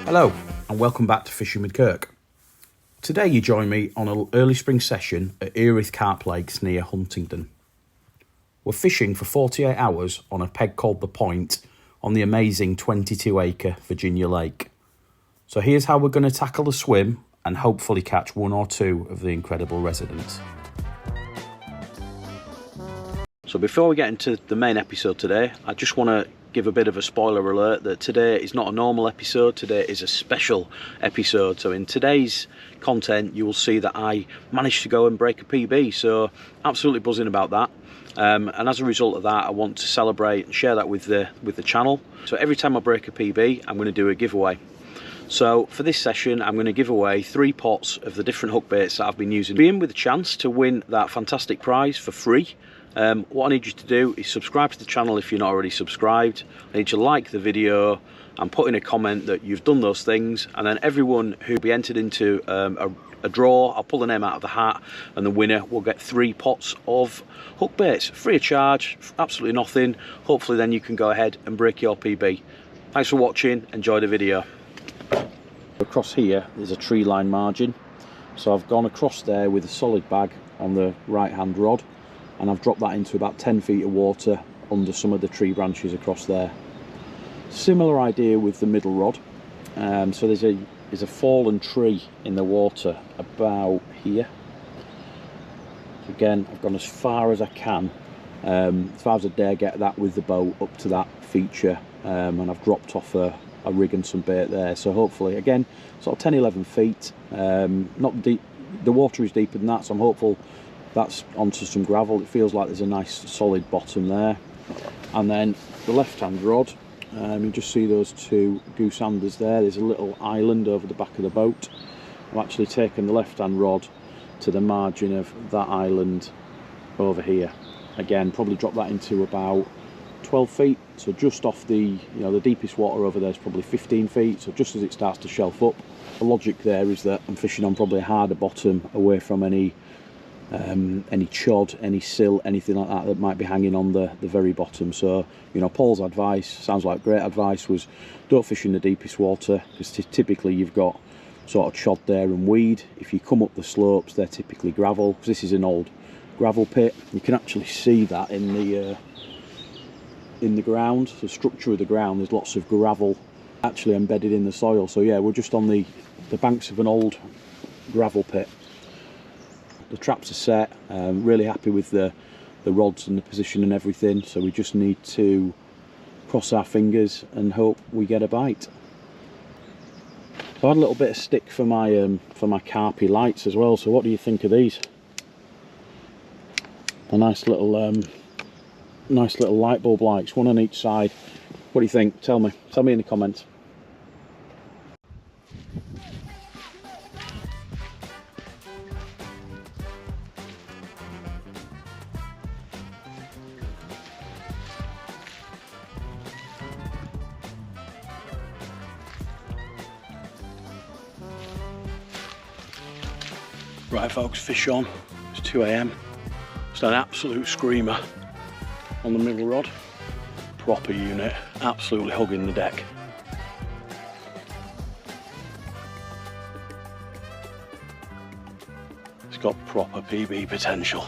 Hello and welcome back to Fishing with Kirk. Today you join me on an early spring session at Earith Carp Lakes near Huntingdon. We're fishing for 48 hours on a peg called The Point on the amazing 22-acre Virginia lake. So here's how we're going to tackle the swim and hopefully catch one or two of the incredible residents. So before we get into the main episode today, I just want to give a bit of a spoiler alert that today is not a normal episode. Today is a special episode. So in today's content you will see that I managed to go and break a PB, so absolutely buzzing about that. And as a result of that, I want to celebrate and share that with the channel. So every time I break a PB, I'm going to do a giveaway. So for this session, I'm going to give away 3 pots of the different hook baits that I've been using. Be in with a chance to win that fantastic prize for free. What I need you to do is subscribe to the channel if you're not already subscribed. I need you to like the video and put in a comment that you've done those things, and then everyone who'll be entered into a draw, I'll pull the name out of the hat, and the winner will get 3 pots of hook baits free of charge, absolutely nothing. Hopefully then you can go ahead and break your PB. Thanks for watching, enjoy the video. Across here there's a tree line margin, so I've gone across there with a solid bag on the right hand rod, and I've dropped that into about 10 feet of water under some of the tree branches across there. Similar idea with the middle rod. So there's a fallen tree in the water about here. Again, I've gone as far as I can, as far as I dare get that with the boat up to that feature, and I've dropped off a rig and some bait there. So hopefully, again, sort of 10-11 feet, not deep. The water is deeper than that, so I'm hopeful that's onto some gravel. It feels like there's a nice solid bottom there. And then the left hand rod, you just see those 2 goose anders there. There's a little island over the back of the boat. I've actually taken the left hand rod to the margin of that island over here. Again, probably drop that into about 12 feet, so just off the, the deepest water over there is probably 15 feet, so just as it starts to shelf up. The logic there is that I'm fishing on probably a harder bottom, away from any chod, any sill, anything like that that might be hanging on the very bottom. So Paul's advice, sounds like great advice, was don't fish in the deepest water, because typically you've got sort of chod there and weed. If you come up the slopes, they're typically gravel, because this is an old gravel pit. You can actually see that in the ground, the structure of the ground. There's lots of gravel actually embedded in the soil. So yeah, we're just on the banks of an old gravel pit. The traps are set. Really happy with the rods and the position and everything, so we just need to cross our fingers and hope we get a bite. So I had a little bit of stick for my Carpy lights as well. So what do you think of these? A nice little light bulb lights, one on each side. What do you think? Tell me in the comments. Right folks, fish on. It's 2 AM. It's an absolute screamer on the middle rod. Proper unit, absolutely hugging the deck. It's got proper PB potential.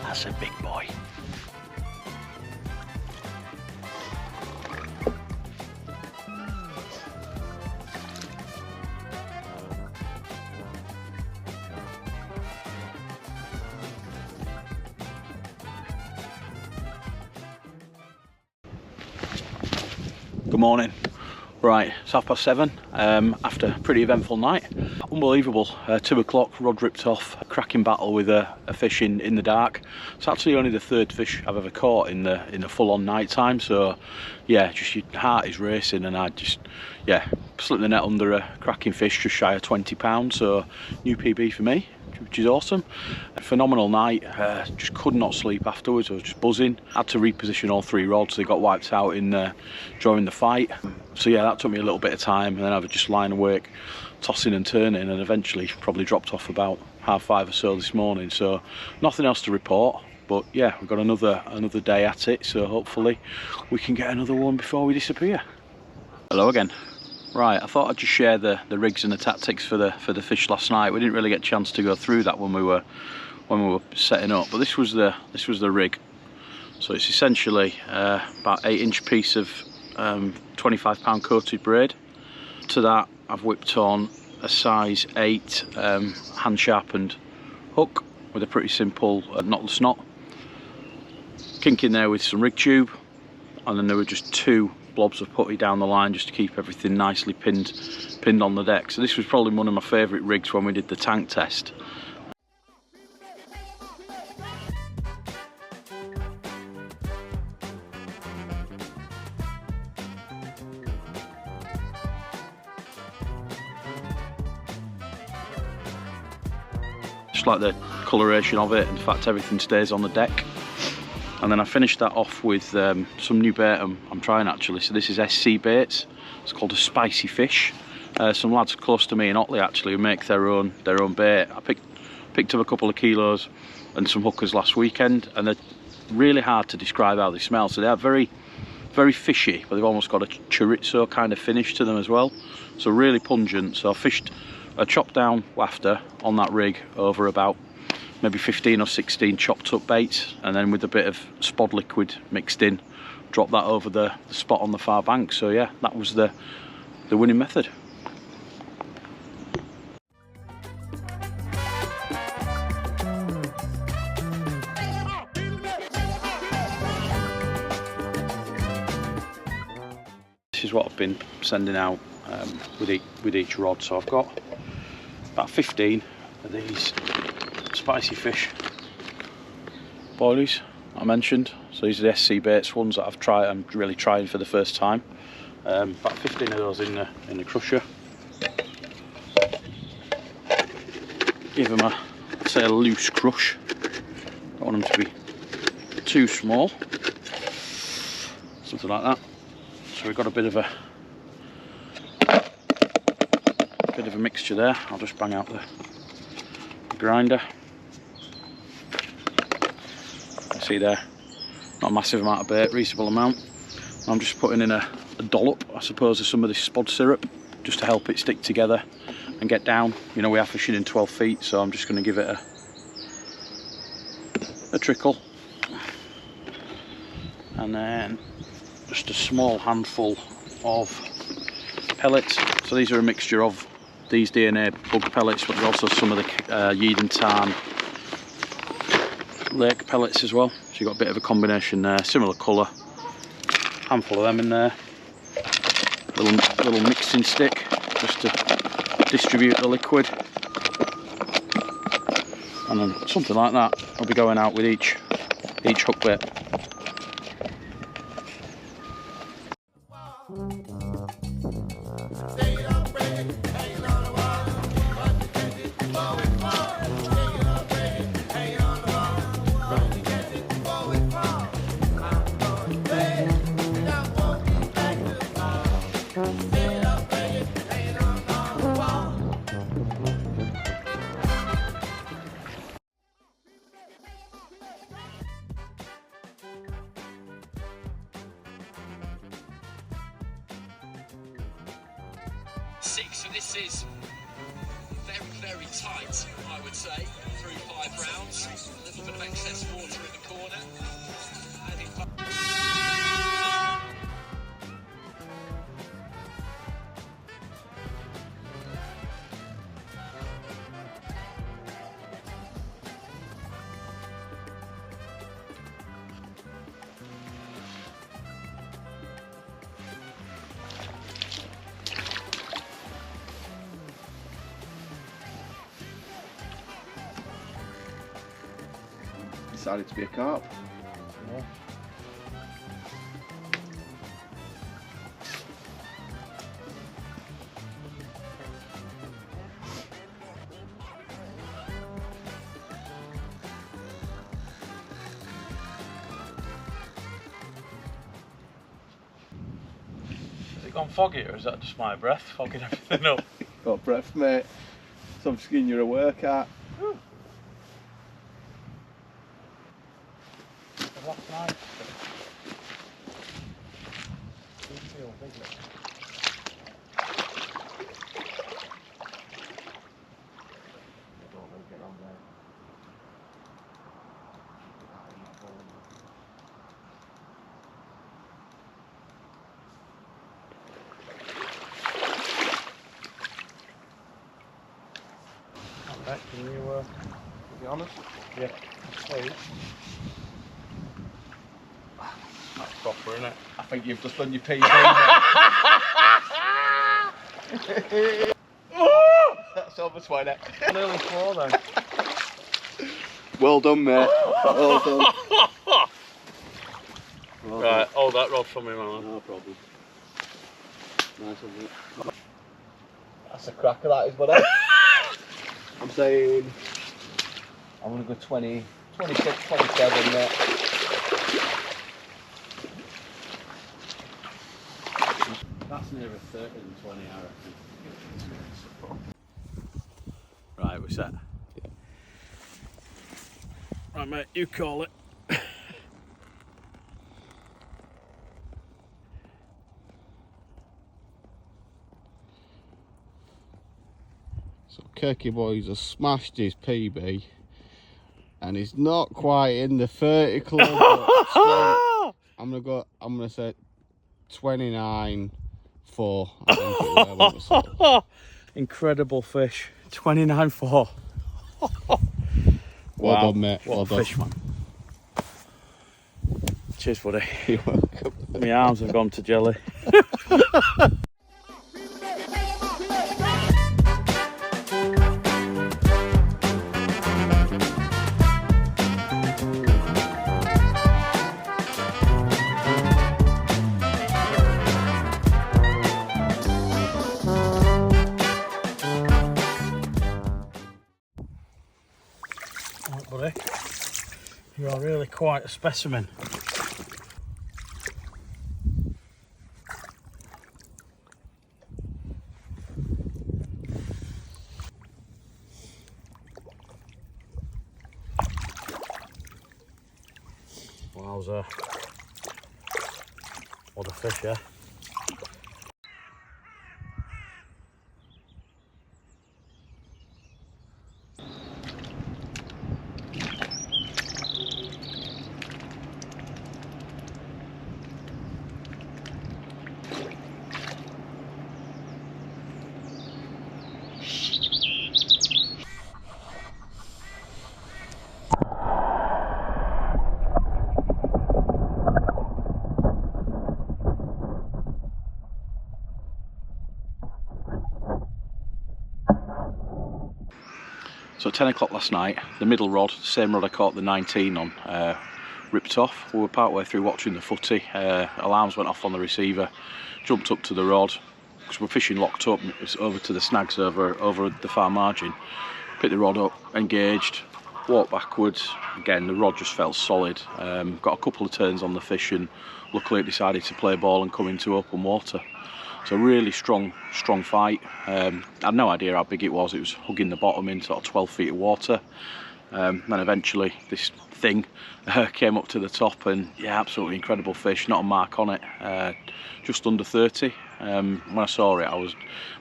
That's a big boy. Good morning. Right, it's 7:30 after a pretty eventful night. Unbelievable, 2 o'clock, rod ripped off, a cracking battle with a fish in the dark. It's actually only the 3rd fish I've ever caught in the full-on night time, so yeah, just your heart is racing, and I just, yeah, slipped the net under a cracking fish just shy of 20 pounds, so new PB for me, which is awesome. A phenomenal night, just could not sleep afterwards. I was just buzzing. Had to reposition all 3 rods, they got wiped out during the fight. So yeah, that took me a little bit of time, and then I was just lying awake, tossing and turning, and eventually probably dropped off about 5:30 or so this morning. So nothing else to report, but yeah, we've got another day at it, so hopefully we can get another one before we disappear. Hello again. Right, I thought I'd just share the rigs and the tactics for the fish last night. We didn't really get a chance to go through that when we were setting up, but this was the rig. So it's essentially about 8-inch piece of 25-pound coated braid. To that I've whipped on a size 8 hand sharpened hook with a pretty simple knotless knot. Kink in there with some rig tube, and then there were just 2 blobs of putty down the line just to keep everything nicely pinned on the deck. So this was probably one of my favourite rigs when we did the tank test. Just like the coloration of it, and the fact everything stays on the deck. And then I finished that off with some new bait I'm trying actually. So this is SC baits. It's called a spicy fish. Some lads close to me in Otley actually who make their own bait. I picked up a couple of kilos and some hookers last weekend, and they're really hard to describe how they smell. So they are very, very fishy, but they've almost got a chorizo kind of finish to them as well. So really pungent. So I fished a chopped down wafter on that rig over about maybe 15 or 16 chopped up baits, and then with a bit of spod liquid mixed in, drop that over the spot on the far bank. So yeah, that was the winning method. This is what I've been sending out with each rod. So I've got about 15 of these spicy fish boilies I mentioned. So these are the SC baits, ones that I'm really trying for the first time. About 15 of those in the crusher. Give them I'd say a loose crush. Don't want them to be too small. Something like that. So we've got a bit of a mixture there. I'll just bang out the grinder. See there, not a massive amount of bait, reasonable amount. I'm just putting in a dollop, I suppose, of some of this spod syrup just to help it stick together and get down. You know, we are fishing in 12 feet, so I'm just going to give it a trickle, and then just a small handful of pellets. So these are a mixture of these DNA bug pellets, but there's also some of the Yeed and Tarn lake pellets as well. So you've got a bit of a combination there, similar colour. Handful of them in there. Little mixing stick just to distribute the liquid. And then something like that will be going out with each hook bait. So this is very, very tight, I would say, through 5 rounds. A little bit of excess water in the corner. decided to be a carp. Yeah. Has it gone foggy, or is that just my breath fogging everything up? Got breath, mate. So I'm just giving you a workout. Last night. Alright, can you be honest. yeah, please. That's proper, isn't it? I think you've just done your PB. That's over 20. Nearly 4 then. Well done, mate. Well done. Well right, hold that rod for me, man. No problem. Nice of it. That's a cracker, that is, buddy. I'm saying I'm going to go 20, 26, 27, mate. That's nearer 30 than 20, I reckon. Right, we're set. Yeah. Right, mate, you call it. So Kirky Boys has smashed his PB and he's not quite in the 30 club. I'm gonna say 29.4. I think it was. Incredible fish. 29.4. Well done, mate. What Well a done. fish, man. Cheers, buddy. You're welcome. My arms have gone to jelly. Right, buddy. You are really quite a specimen. Wowza. What a fish, yeah? So 10 o'clock last night, the middle rod, same rod I caught the 19 on, ripped off. We were part way through watching the footy, alarms went off on the receiver, jumped up to the rod, because we're fishing locked up, it's over to the snags over the far margin. Picked the rod up, engaged, walked backwards, again the rod just felt solid, got a couple of turns on the fish and luckily it decided to play ball and come into open water. So really strong fight. I had no idea how big it was hugging the bottom in sort of 12 feet of water. Then eventually this thing came up to the top and yeah, absolutely incredible fish, not a mark on it, just under 30. When I saw it,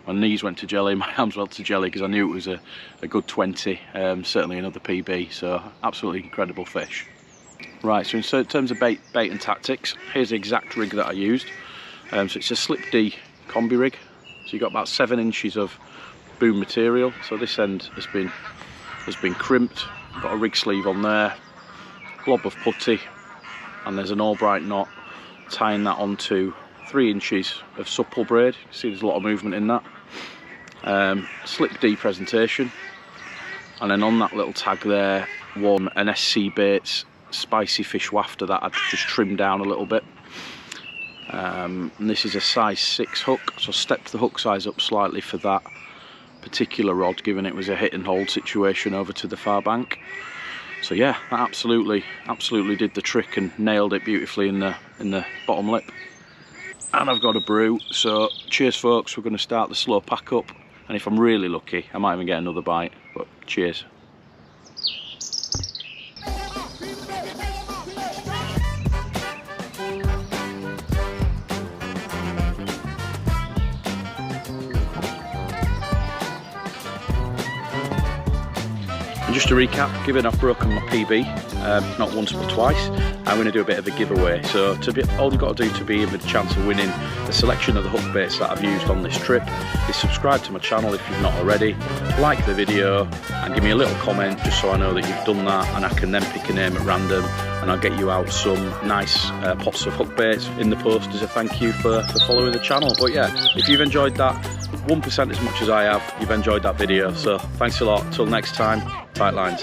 my knees went to jelly, my arms went to jelly because I knew it was a good 20, certainly another PB, so absolutely incredible fish. Right, so in terms of bait and tactics, here's the exact rig that I used. So it's a slip D combi rig, so you've got about 7 inches of boom material. So this end has been crimped, got a rig sleeve on there, glob of putty, and there's an Albright knot tying that onto 3 inches of supple braid. You see there's a lot of movement in that. Slip D presentation, and then on that little tag there, an SC Baits spicy fish wafter that I'd just trimmed down a little bit. And this is a size 6 hook, so I stepped the hook size up slightly for that particular rod, given it was a hit and hold situation over to the far bank. So yeah, that absolutely did the trick and nailed it beautifully in the bottom lip. And I've got a brew, so cheers folks, we're going to start the slow pack up, and if I'm really lucky I might even get another bite, but cheers. Just to recap, given I've broken my PB, not once but twice, I'm going to do a bit of a giveaway. So all you've got to do to be in with a chance of winning a selection of the hook baits that I've used on this trip is subscribe to my channel if you've not already, like the video and give me a little comment just so I know that you've done that, and I can then pick a name at random and I'll get you out some nice pots of hook baits in the post as a thank you for following the channel. But yeah, if you've enjoyed that 1% as much as I have, you've enjoyed that video, so thanks a lot. Till next time, tight lines.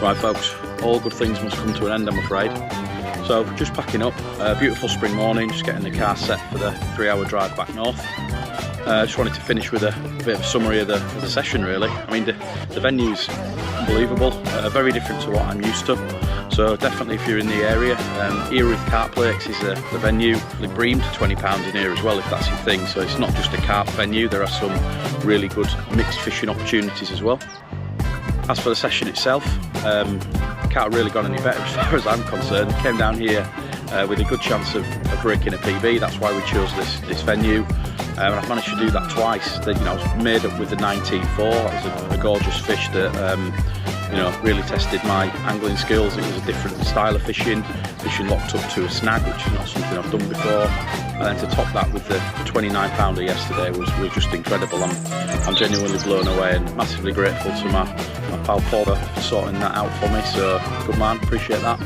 Right folks, all good things must come to an end, I'm afraid. So just packing up, beautiful spring morning, just getting the car set for the 3-hour drive back north. Just wanted to finish with a bit of a summary of the session really. I mean the venue's unbelievable, very different to what I'm used to. So definitely if you're in the area, Earith Carp is the venue. They bream to £20 in here as well if that's your thing. So it's not just a carp venue, there are some really good mixed fishing opportunities as well. As for the session itself, can't really gone any better as far as I'm concerned. Came down here with a good chance of breaking a PB, that's why we chose this venue. And I've managed to do that twice. I was made up with the 19.4. That was a gorgeous fish that really tested my angling skills. It was a different style of fishing locked up to a snag, which is not something I've done before. And then to top that with the 29 pounder yesterday was just incredible. I'm genuinely blown away and massively grateful to my pal Paul for sorting that out for me. So good man, appreciate that.